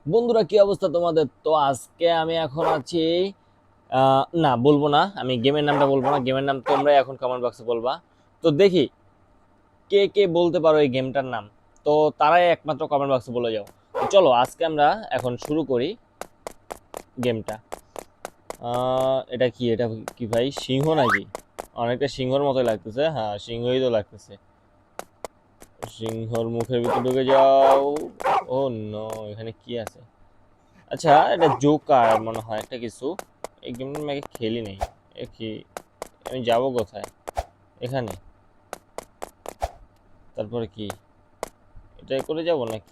বন্ধুরা, কি অবস্থা তোমাদের? তো আজকে আমি এখন আছি না বলবো না, আমি গেমের নামটা বলবো না। গেমের নাম তোমরা এখন কমেন্ট বক্সে বলবা। তো দেখি কে কে বলতে পারো এই গেমটার নাম। তো তারাই একমাত্র কমেন্ট বক্সে বলে যাও। তো চলো আজকে আমরা এখন শুরু করি গেমটা। এটা কি? এটা কি ভাই, সিংহ নাকি? অনেকটা সিংহর মতোই লাগতেছে। হ্যাঁ, সিংহই তো লাগতেছে। সিংহর মুখের ভিতরে ঢুকে যাও। ও নো, এখানে কি আছে? আচ্ছা, এটা জোকার মনে হয় একটা কিছু। এই গেমটা আমি আগে খেলি নাই। এ কি, আমি যাব কোথায়? এখানে? তারপরে কি, এটাই করে যাব নাকি?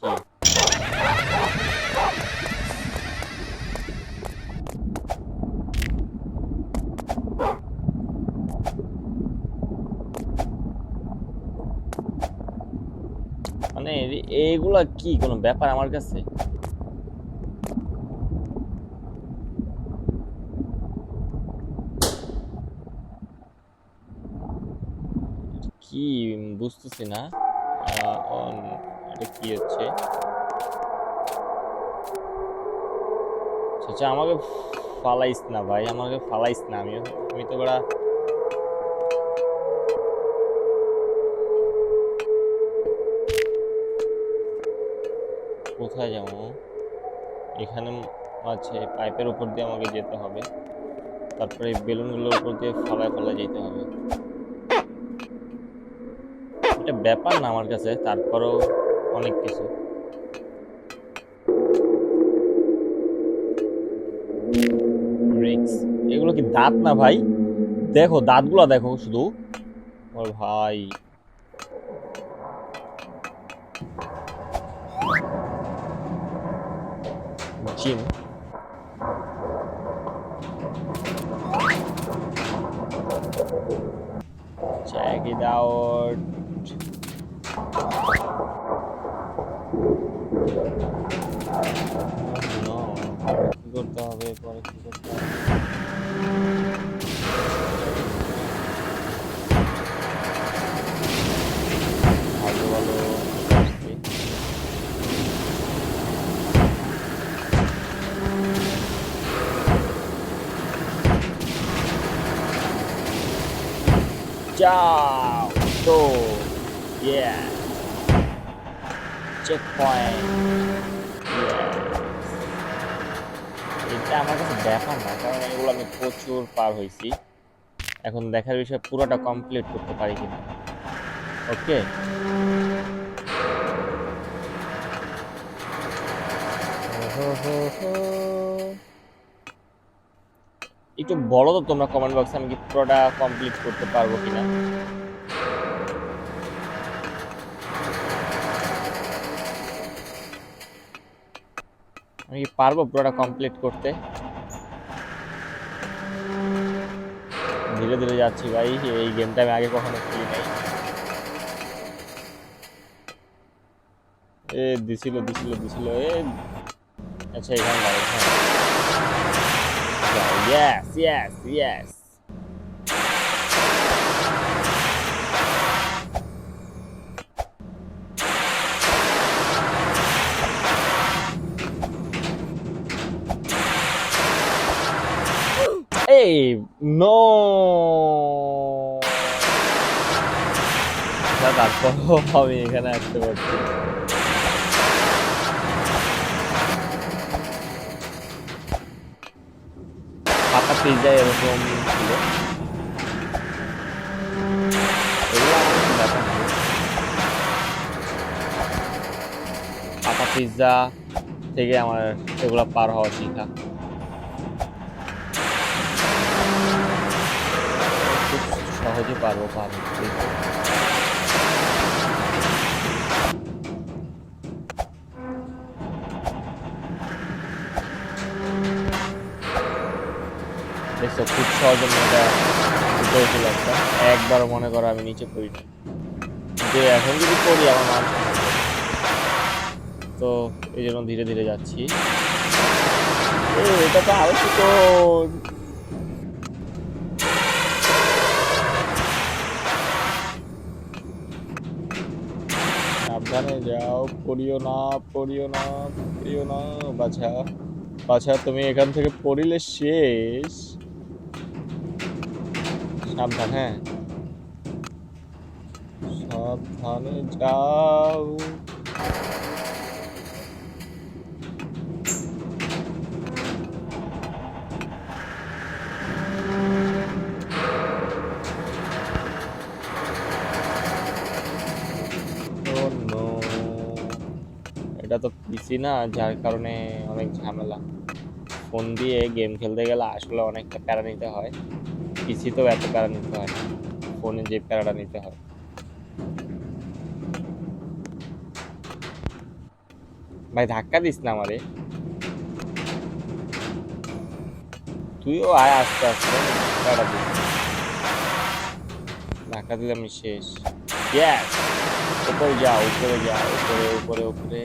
মানে এইগুলা কি কোনো ব্যাপার আমার কাছে? কি বুঝতেছি না। এটা কি হচ্ছে? আচ্ছা, আমাকে ফালাইস না ভাই, আমাকে ফালাইস না। আমি আমি তো বড় কোথায় যাবো? এখানে আছে, পাইপের উপর দিয়ে আমাকে যেতে হবে। তারপরে এই বেলুনগুলোর উপর দিয়ে ফালায় ফালায় যেতে হবে। এটা ব্যাপার না আমার কাছে, তারপরেও অনেক কিছু। রিক্স। এগুলো কি দাঁত না ভাই? দেখো দাঁতগুলো দেখো শুধু। ওর ভাই, জিম। Check it out. কি করতে হবে পরে, কি করতে হবে? ভালো ভালো। যাও। তো ইয়ে, চেক পয়েন্ট। এটা আমার কাছে ব্যাপার না, কারণ এগুলো আমি প্রচুর পার হয়েছি। এখন দেখার বিষয় পুরোটা কমপ্লিট করতে পারি কিনা। ওকে। একটু বলো তো তোমরা কমেন্ট বক্সে, আমি কি পুরোটা কমপ্লিট করতে পারবো কিনা। আমি কি পারবো পুরোটা কমপ্লিট করতে? ধীরে ধীরে যাচ্ছি ভাই, এই গেমটা আমি আগে কখনো খেলি নাই। এ দিছিল দিছিল দিছিল এ। আচ্ছা, এখানে দাঁড়াই। হ্যাঁ, ইয়েস ইয়েস ইয়েস। এই নো, তারপরও আমি এখানে আসতে পারছি। পাকা পিৎজা এরকম ছিল। এগুলো আমার কাছে ব্যাপার না। পাকা পিৎজা থেকে আমার এগুলো পার হওয়া শিখা। খুব সহজে পারবো পার হতে। দেখছো, খুব সহজে আমি এটা উপরে চলে আসতাম। একবার মনে করো আমি নিচে পড়ি না, যে এখন যদি পড়ি আমার মান সম্মান যাবে। তো এই জন্য ধীরে ধীরে যাচ্ছি। এটা তো আরো চিকন। সাবধানে যাও, পড়িও না, পড়িও না, পড়িও না। বাছা, বাছা, তুমি এখান থেকে পড়িলে শেষ। সাবধান, হ্যাঁ, সাবধানে যাও। ও নো, এটা তো পিসি না, যার কারণে অনেক ঝামেলা। ফোন দিয়ে গেম খেলতে গেলে আসলে অনেকটা প্যারা নিতে হয়। পিসি তো এত প্যারা নিতে হয় না, ফোনে যে প্যারাটা নিতে হয়। ভাই ধাক্কা দিস না আমারে। তুইও আয় আস্তে আস্তে, প্যারা দিস না। ধাক্কা দিলে আমি শেষ। ইয়েস, উপরে যা, উপরে যা, উপরে উপরে উপরে।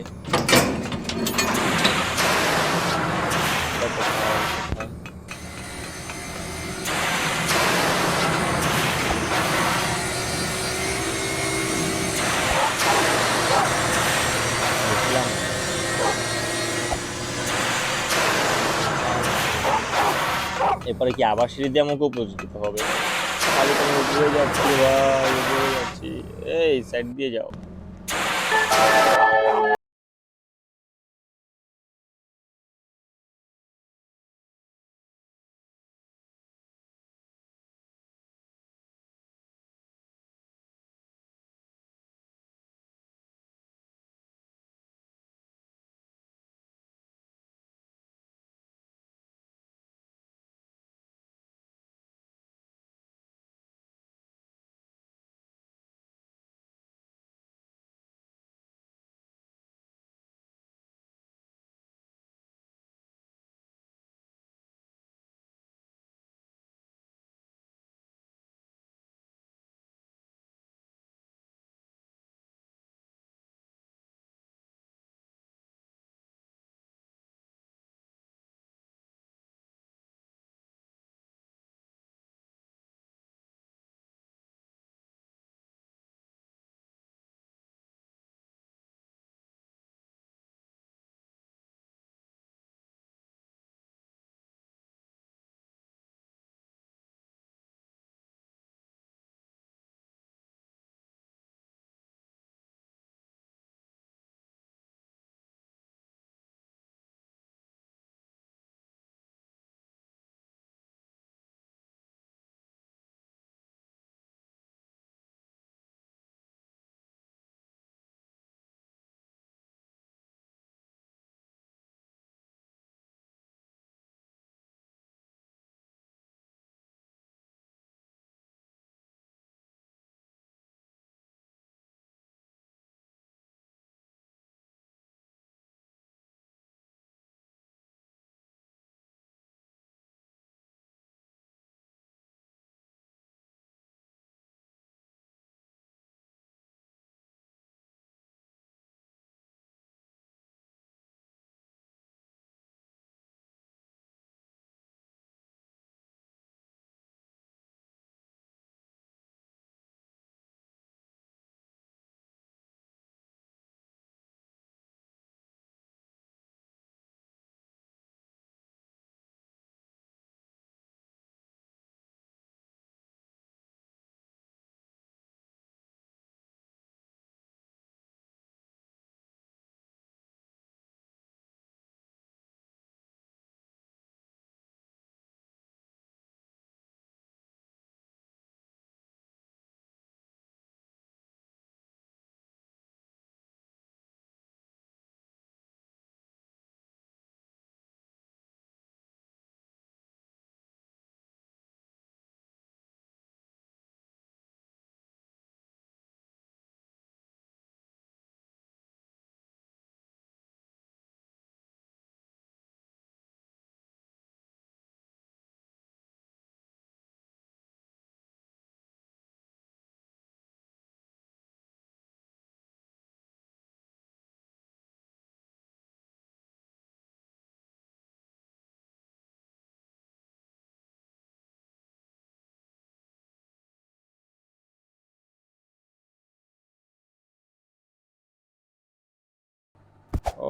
এটা কোথায়, কোথায়? বুঝলাম। এরপরে কি আবার সিঁড়ি দিয়ে আমাকে উপরে যেতে হবে? আমি তো উপরে যাচ্ছি ভাই, উপরে যাচ্ছি। এই সাইড দিয়ে যাও।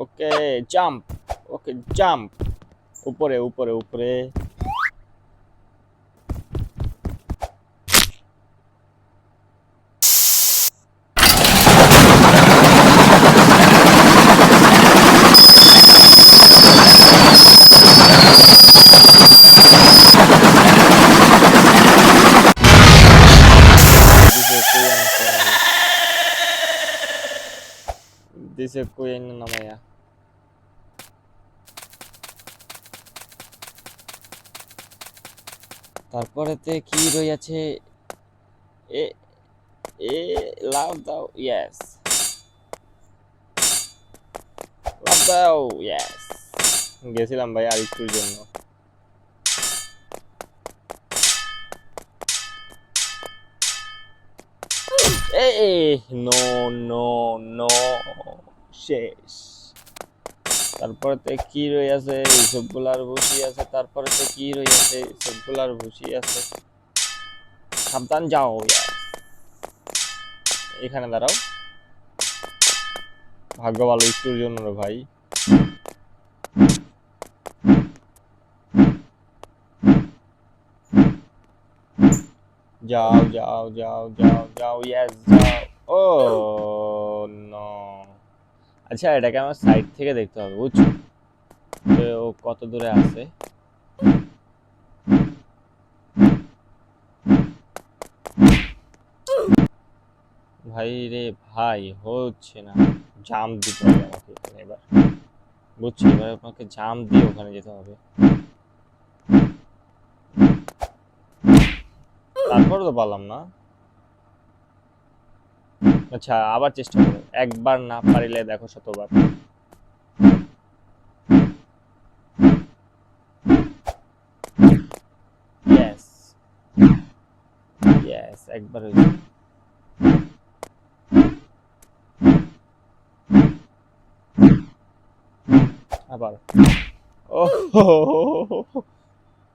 ওকে জাম্প, ওকে জাম্প, উপরে উপরে উপরে। দিছে কই এনে নামাইয়া। তারপরেতে কি রইয়াছে? এ এ লাভ দাও, ইয়েস লাভ দাও, ইয়েস। গেছিলাম ভাই আর একটুর জন্য। এ নো নো নো, শেষ। তারপরেতে কি রইয়াছে? সবগুলার ভুসি আছে। তারপরেতে কি রইয়াছে? সবগুলার ভুসি আছে। সাবধান যাও, yes। এখানে দাঁড়াও, ভাগ্য ভালো একটুর জন্য রে ভাই। যাও যাও যাও যাও যাও, ইয়েস যাও। ও নো। আচ্ছা, এটাকে আমার সাইড থেকে দেখতে হবে, বুঝছো? ও কত দূরে আছে। ভাই রে ভাই, হচ্ছে না। জাম দিতে হবে আমাকে এখানে এবার, বুঝছি। এবার আপনাকে জাম দিয়ে ওখানে যেতে হবে। তারপর তো পারলাম না। আচ্ছা, আবার চেষ্টা করো। একবার না পারিলে দেখো শতবার। ইয়েস ইয়েস, একবার হয়েছে। আবার। ও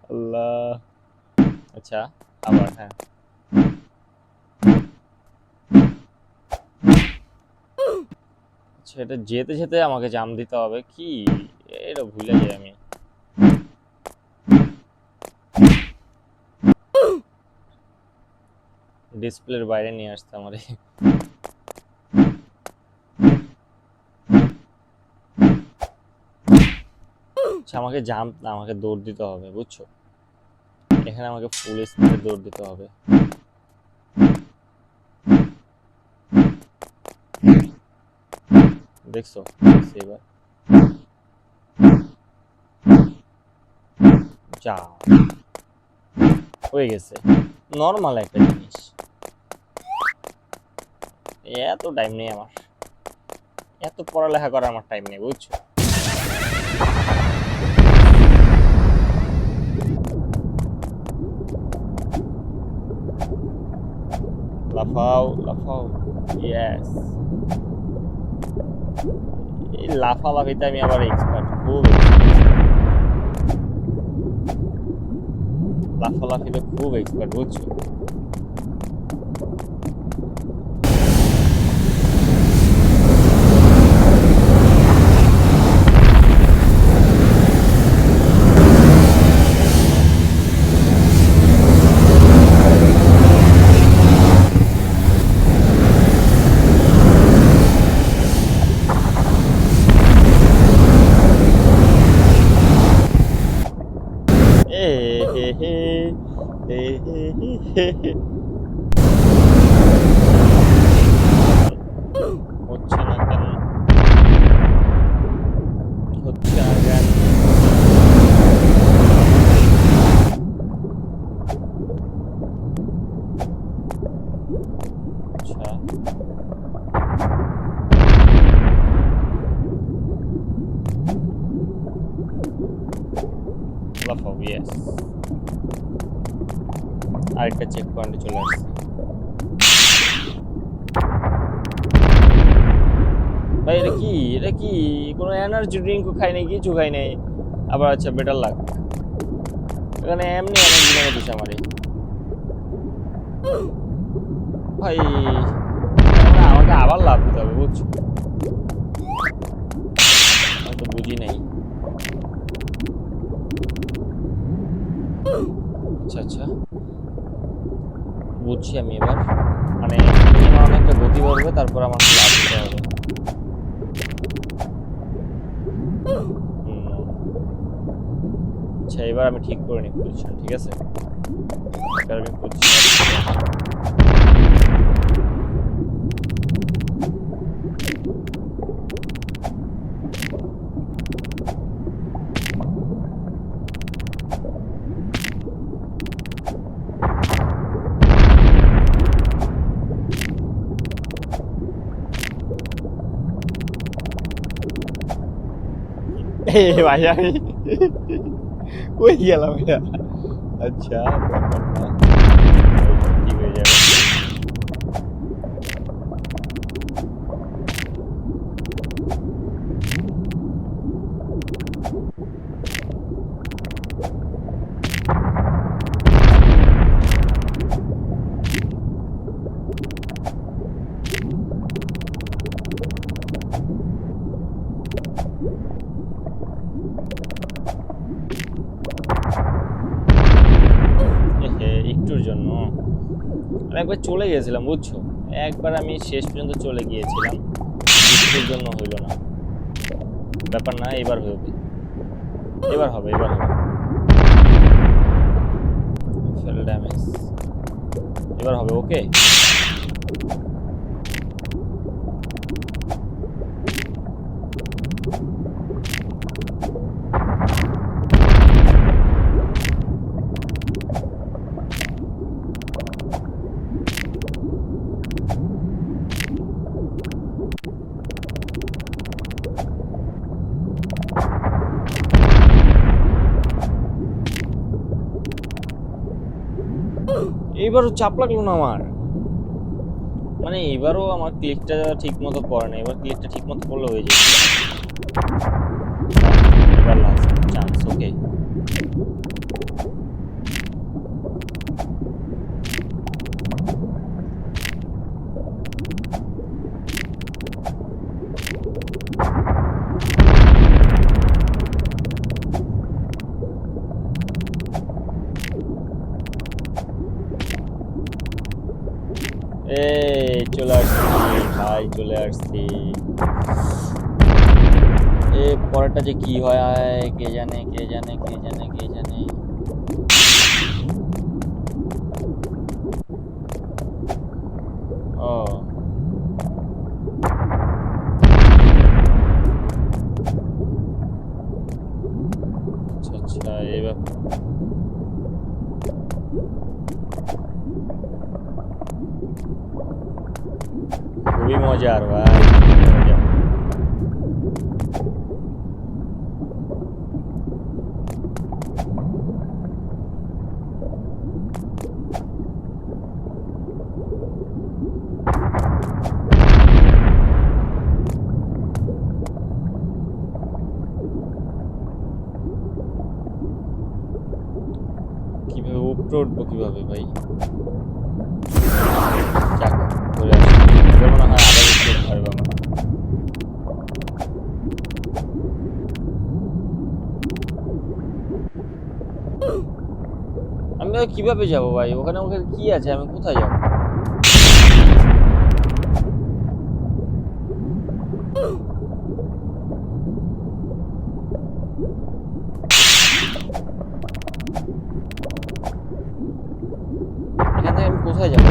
আল্লাহ। আচ্ছা, আবার। হ্যাঁ, সেটা যেতে যেতে আমাকে জাম দিতে হবে কি? এটা ভুলে যাই আমি। ডিসপ্লের বাইরে নিয়ে আসতে আমারে। আচ্ছা, আমাকে জাম্প না, আমাকে দৌড় দিতে হবে, বুঝছো? এখানে আমাকে ফুল স্পিডে দৌড় দিতে হবে। দেখছো? এবার যা হয়ে গেছে। নর্মাল একটা জিনিস, এত টাইম নেই আমার, এত পড়ালেখা করার আমার টাইম নেই, বুঝছো? লাফাও লাফাও, ইয়েস। এই লাফালাফিতে আমি আবার এক্সপার্ট, খুব লাফালাফিতে খুব এক্সপার্ট, বুঝছো? হচ্ছে না কেন? হচ্ছে না কেন? আচ্ছা, লাফাও, ইয়েস। আরেকটা চেক পয়েন্টে চলে আসছে। ভাই এটা কি? এটা কি? কোনো এনার্জি ড্রিঙ্কও খাই নাই, কিছু খাই নাই। আবার আচ্ছা, বেটার লাগ। এখানে এমনি এনার্জি মেরে দিছে আমারে ভাই। আমাকে আবার লাভ দিতে হবে, বুঝছো? তো বুঝি নাই। আচ্ছা আচ্ছা, বুঝছি আমি এবার। মানে মিনিমাম একটা গতি বাড়বে, তারপর আমার লাভ দিতে হবে। আচ্ছা, এবার আমি ঠিক করে নিই পজিশন, ঠিক আছে? এবার আমি পজিশন ভাই আমি কই গেলাম এটা? আচ্ছা, ঠিক হয়ে যাবে। একটুর জন্য একবার চলে গিয়েছিলাম, বুঝছো? একবার আমি শেষ পর্যন্ত চলে গিয়েছিলাম, একটুর জন্য হইল না। ব্যাপার না, এবার হবে, এবার হবে, এবার হবে। ফেল ড্যামেজ, এবার হবে। ওকে, এইবারও চাপ লাগলো না আমার। মানে এবারও আমার ক্লিকটা ঠিক মতো পড়ে না, এবার ক্লিকটা ঠিক মতো পড়লে হয়ে যায়। এবার লাস্ট চান্স। ওকে, এই চলে আসছি ভাই, চলে আসছি। এ পরেরটা যে কি হয় কে জানে, কে জানে, কে জানে, কে জানে। ও আচ্ছা আচ্ছা, এবার খুবই মজার ভাই, মজা। কিভাবে উপরে উঠবো কিভাবে ভাই? যাক, চলে আসছি। এবার মনে হয় আবার উঠতে পারবো আমার। আমি কিভাবে যাবো ভাই ওখানে? ওখানে কি আছে? আমি কোথায় যাবো? এখান থেকে আমি কোথায় যাবো?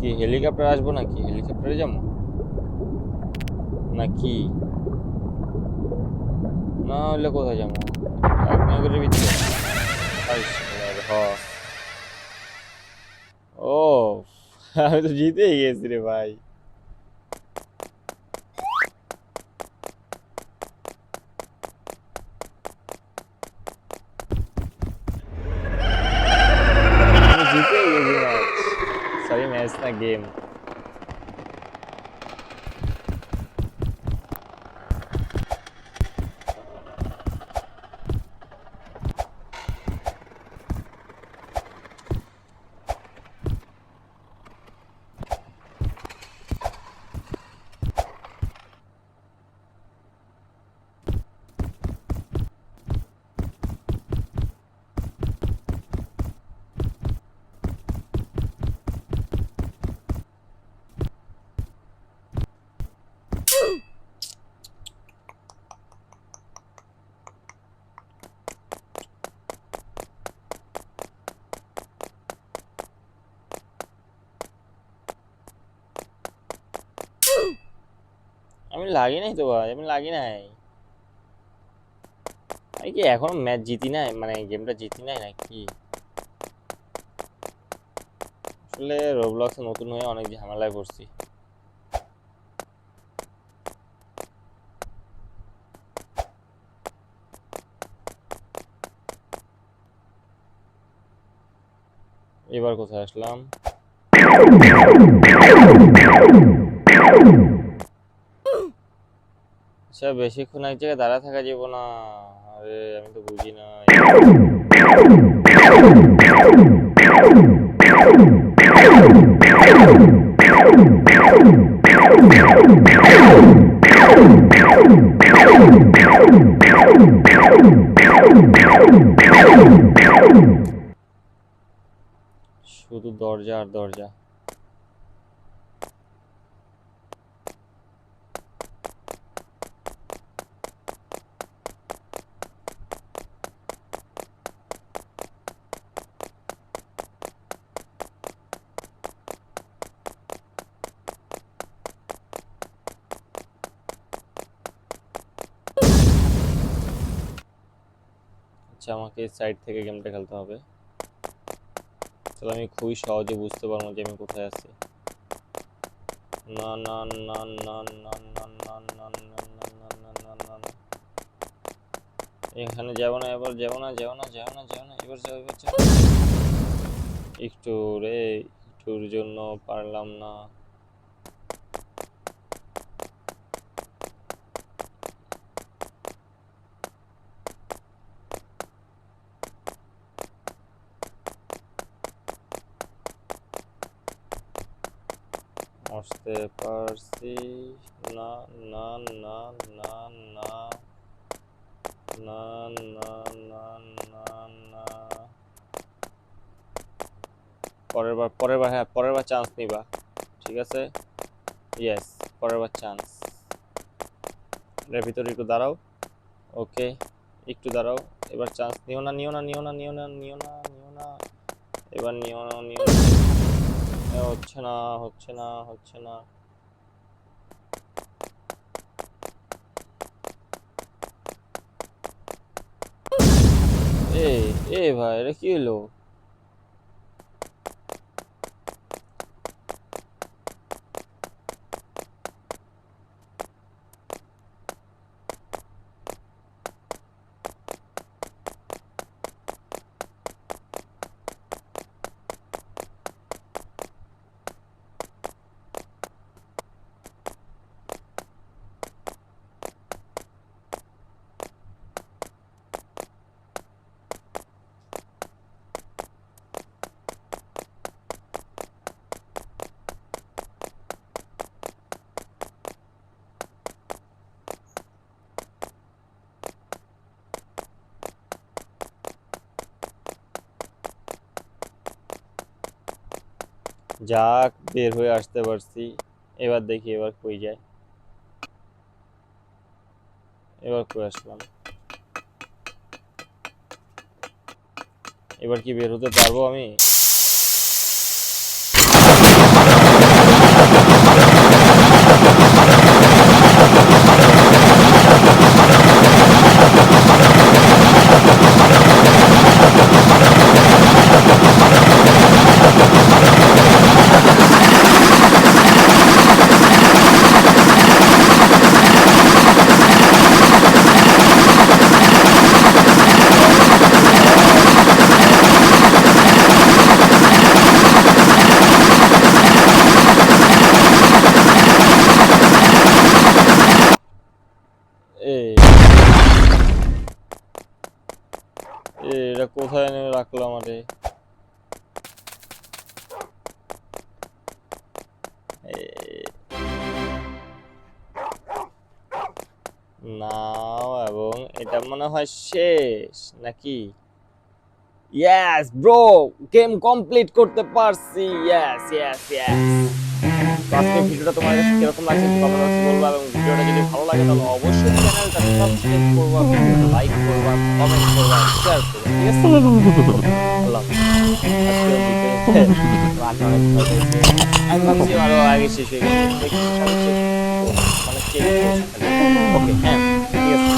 কি হেলিকপ্টার আসবো নাকি? হেলিকপ্টারে যাবো নাকি? না হলে কোথায় যাবো? আগ্নেয়গিরির ভিতরে? হ। ও আমি তো জিতেই গেছি রে ভাই। আমি জিতেই গেছি ম্যাচ। সরি, ম্যাচ না, গেম। লাগি নাই তো ভাই, আমি লাগি নাই। আমি কি এখনো ম্যাচ জিতি নাই, মানে গেমটা জিতি নাই নাকি? আসলে রোবলক্সে নতুন হয়ে অনেক ঝামেলায় পড়ছি। এবার কোথায় আসলাম? আচ্ছা, বেশিক্ষণ এক জায়গায় দাঁড়া থাকা যাবো না। আরে আমি তো বুঝি না। শুধু দরজা আর দরজা। আচ্ছা, আমাকে সাইড থেকে গেমটা খেলতে হবে, তাহলে আমি খুবই সহজে বুঝতে পারবো যে আমি কোথায় আছি। না না না না না না না না না না না না না, এখানে যাব না, এবার যাব না, যাব না, যাব না, যাব না, এবার যাও, এবার যাও। একটু রে, একটুর জন্য পারলাম না। আসতে পারছি না, না না না না না না না না না। পরের বার হ্যাঁ, পরের বার চান্স নিবা, ঠিক আছে? ইয়েস, পরের বার চান্স। এর ভিতরে একটু দাঁড়াও। ওকে, একটু দাঁড়াও। এবার চান্স নিও না, নিও না, নিও না, নিও না, নিও না, নিও না। এবার নিও না, নিও না। হচ্ছে না, হচ্ছে না, হচ্ছে না। এ এ ভাই, এটা কি হলো? যাক, বের হয়ে আসতে পারছি। এবার দেখি এবার কই যায়। এবার কই আসলাম? এবার কি বের হতে পারবো আমি? এই এটা কোথায় এনে রাখলাম? আরে নাও, এবং এটা মনে হয় শেষ নাকি? ইয়েস ব্রো, গেম কমপ্লিট করতে পারছি। Yes yes yes. তো আজকে ভিডিওটা তোমার কাছে কিরকম লাগছে কমেন্ট বক্সে বলবা, এবং ভিডিওটা যদি ভালো লাগে তাহলে অবশ্যই চ্যানেলটা সাবস্ক্রাইব করবা, ভিডিওটা লাইক করবা, কমেন্ট করবা, শেয়ার করবা, ঠিক আছে? আল্লাহ হাফেজ। আজকে রান্না অনেক ভালো হয়েছে। আমি ভাবছি আরো আগে শেষ হয়ে গেছে, দেখি সবচেয়ে মানে কে ওকে হ্যাঁ ঠিক আছে।